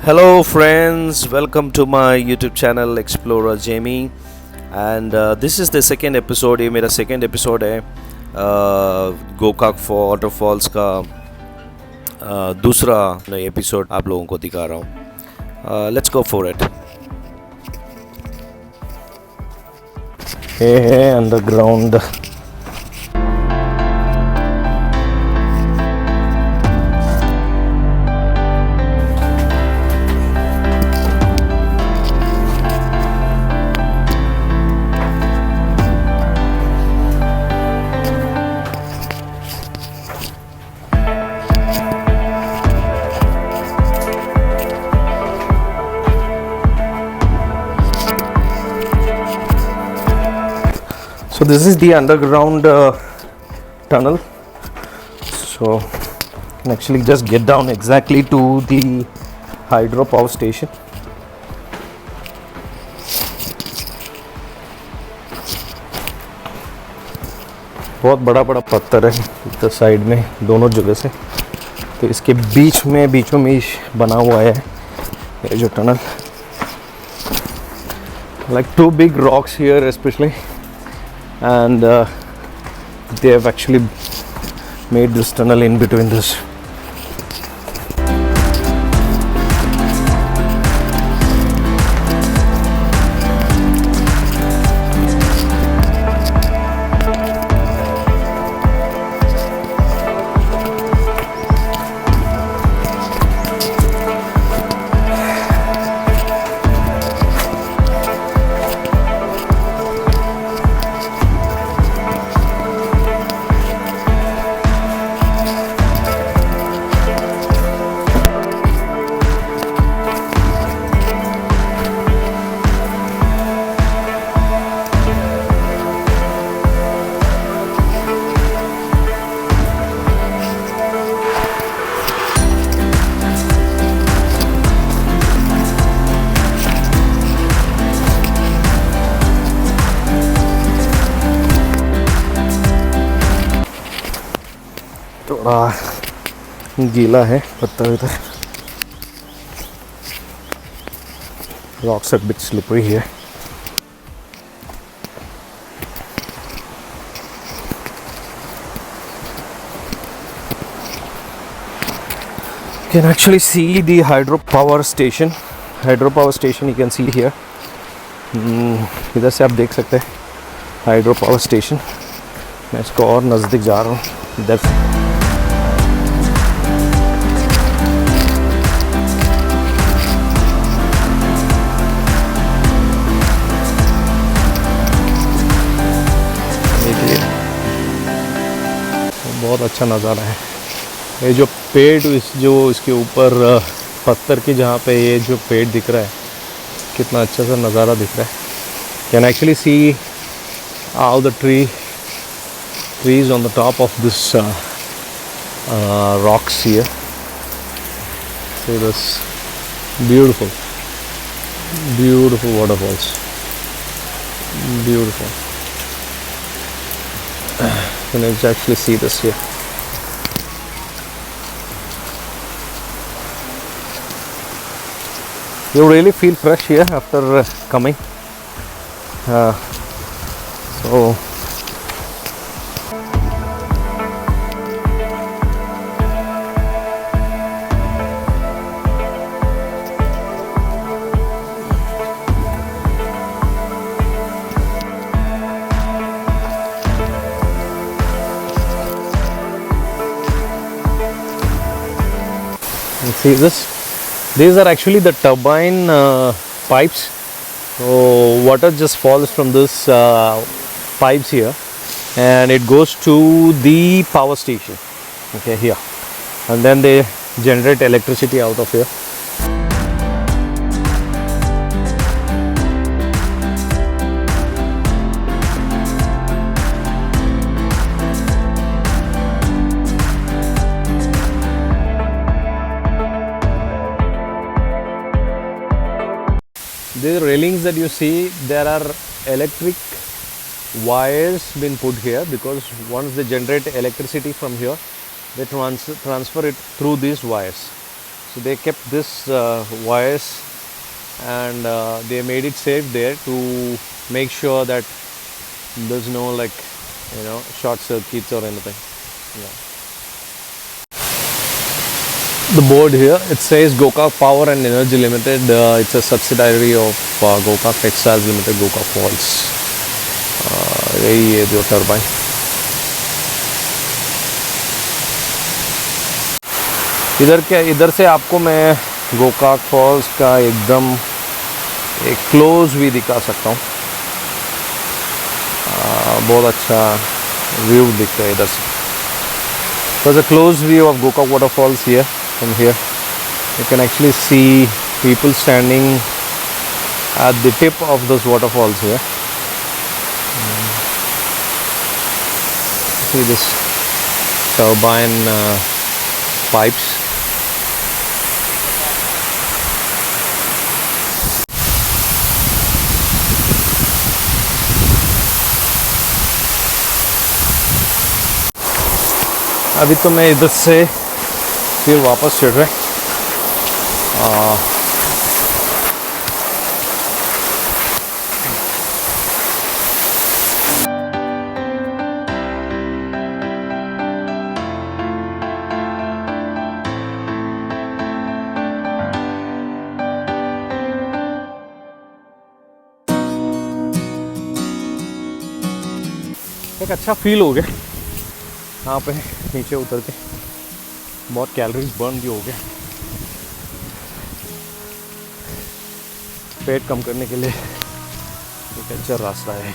Hello, friends. Welcome to my YouTube channel Explorer Jamie. And this is the second episode. ये मेरा second episode है Gokak for waterfalls का दूसरा episode आप लोगों को दिखा रहा हूँ. Let's go for it. Hey, underground. So this is the underground tunnel. So you can actually just get down exactly to the hydropower station. बहुत बड़ा बड़ा पत्थर है इधर साइड में दोनों जगह से, तो इसके बीच में बीचों बीच बना हुआ है ये जो tunnel. Like two big rocks here especially, and they have actually made this tunnel in between this. थोड़ा गीला है पत्थर इधर. Rocks are a bit slippery here. You can actually see the hydropower station. Hydropower station you can see here. इधर से आप देख सकते हैं hydropower station. मैं इसको और नज़दीक जा रहा हूँ इधर से. बहुत अच्छा नज़ारा है. ये जो पेड़ जो इसके ऊपर पत्थर की जहाँ पे ये जो पेड़ दिख रहा है, कितना अच्छा सा नज़ारा दिख रहा है. Can actually see all the trees on the top of this rocks here. See this beautiful waterfalls. Beautiful. You can actually see this here. You really feel fresh here after coming. So see this, these are actually the turbine pipes. So water just falls from this pipes here and it goes to the power station, okay, here, and then they generate electricity out of here. These railings that you see, there are electric wires been put here, because once they generate electricity from here, they transfer it through these wires. So they kept this wires, and they made it safe there to make sure that there's no short circuits or anything. Yeah. The board here, it says GOKAK Power and Energy Limited. It's a subsidiary of GOKAK Textiles Limited, Waterfalls. यही है जो turbine. इधर से आपको मैं Gokak false का एकदम एक क्लोज भी दिखा सकता हूँ. बहुत अच्छा व्यू दिखता है इधर से. There's a close view of GOKAK waterfalls here. From here you can actually see people standing at the tip of those waterfalls here. See this turbine pipes. अभी तो मैं इधर से फिर वापस चढ़ रहे. एक अच्छा फील हो गया यहाँ पे नीचे उतर के. बहुत कैलोरीज बर्न भी हो गया. पेट कम करने के लिए एक अच्छा रास्ता है.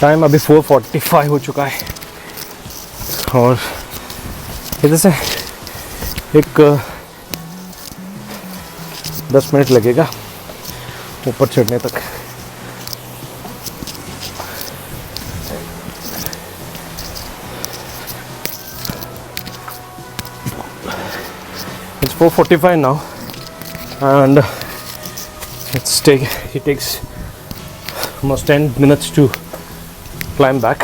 टाइम अभी 4:45 हो चुका है और इधर से एक 10 मिनट लगेगा ऊपर चढ़ने तक. It's 4:45 now and it takes almost 10 minutes to climb back.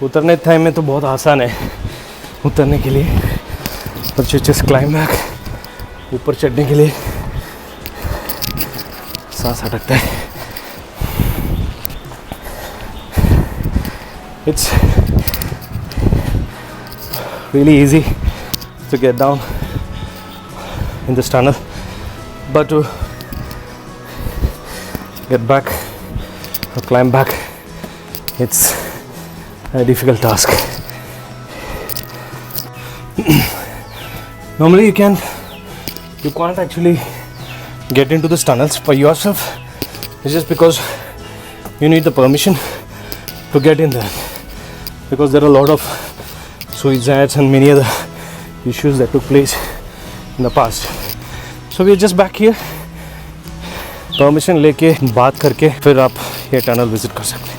उतरने टाइम में तो बहुत आसान है उतरने के लिए, पर जस्ट क्लाइंब बैक ऊपर चढ़ने के लिए सांस अटकता है. It's really easy to get down in this tunnel, but to get back or climb back, it's a difficult task. Normally you can't actually get into these tunnels by yourself. It's just because you need the permission to get in there, because there are a lot of suicides and many other issues that took place in the past. So we are just back here, permission लेके बात करके फिर आप ये tunnel visit कर सकते हैं.